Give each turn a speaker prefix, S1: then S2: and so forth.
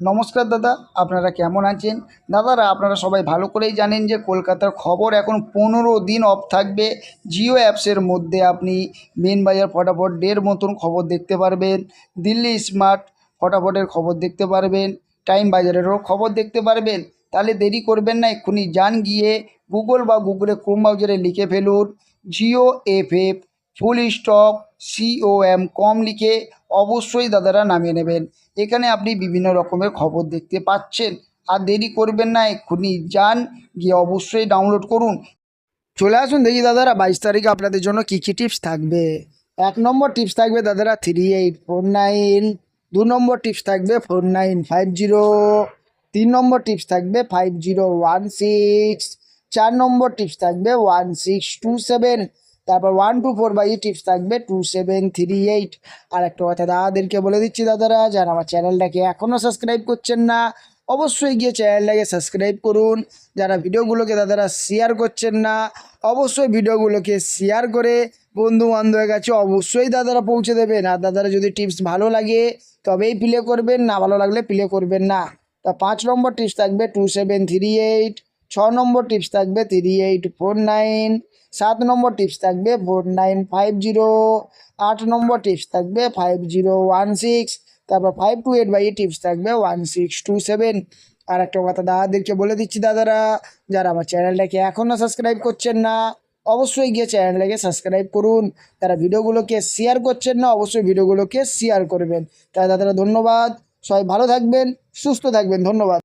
S1: নমস্কার দাদা, আপনারা কেমন আছেন? দাদারা আপনারা সবাই ভালো করেই জানেন যে কলকাতার খবর এখন 15 দিন অফ থাকবে। জিও অ্যাপসের মধ্যে আপনি মেন বাজার ফটাফট ডের মতন খবর দেখতে পারবেন, দিল্লি স্মার্ট ফটাফটের খবর দেখতে পারবেন, টাইম বাজারেরও খবর দেখতে পারবেন। তাহলে দেরি করবেন না, এক্ষুনি যান গিয়ে গুগল বা গুগলে ক্রোম ব্রাউজারে লিখে ফেলুন Jio FF full stop COM কম লিখে অবশ্যই দাদারা নামিয়ে নেবেন। এখানে আপনি বিভিন্ন রকমের খবর দেখতে পাচ্ছেন। আর দেরি করবেন না, এক্ষুনি যান গিয়ে অবশ্যই ডাউনলোড করুন। চলে আসুন দেখি দাদারা 22 তারিখে আপনাদের জন্য কী কী টিপস থাকবে। 1 নম্বর টিপস থাকবে দাদারা 3849। 2 নম্বর টিপস থাকবে 4950। 3 নম্বর টিপস থাকবে 5016। 4 নম্বর টিপস থাকবে 1627। তারপর 124 টিপস থাকবে 2738। আর একটা কথা দাদাদেরকে বলে দিচ্ছি দাদারা, যারা আমার চ্যানেলটাকে এখনও সাবস্ক্রাইব করছেন না অবশ্যই গিয়ে চ্যানেলটাকে সাবস্ক্রাইব করুন। যারা ভিডিওগুলোকে দাদারা শেয়ার করছেন না অবশ্যই ভিডিওগুলোকে শেয়ার করে বন্ধু বান্ধবের কাছে অবশ্যই দাদারা পৌঁছে দেবেন। আর দাদারা যদি টিপস ভালো লাগে তবেই প্লে করবেন, না ভালো লাগলে প্লে করবেন না। তা 5 নম্বর টিপস থাকবে 2738। 6 নম্বর টিপস থাকবে 3849। 7 নম্বর টিপস থাকবে 4950। 8 নম্বর টিপস থাকবে 5016। তারপর 528 টিপস থাকবে 1627। আর একটা কথা দাদাদেরকে বলে দিচ্ছি দাদারা, যারা আমার চ্যানেলটাকে এখনও সাবস্ক্রাইব করছেন না অবশ্যই গিয়ে চ্যানেলটাকে সাবস্ক্রাইব করুন। যারা ভিডিওগুলোকে শেয়ার করছেন না অবশ্যই ভিডিওগুলোকে শেয়ার করবেন। তাই দাদারা ধন্যবাদ, সবাই ভালো থাকবেন, সুস্থ থাকবেন, ধন্যবাদ।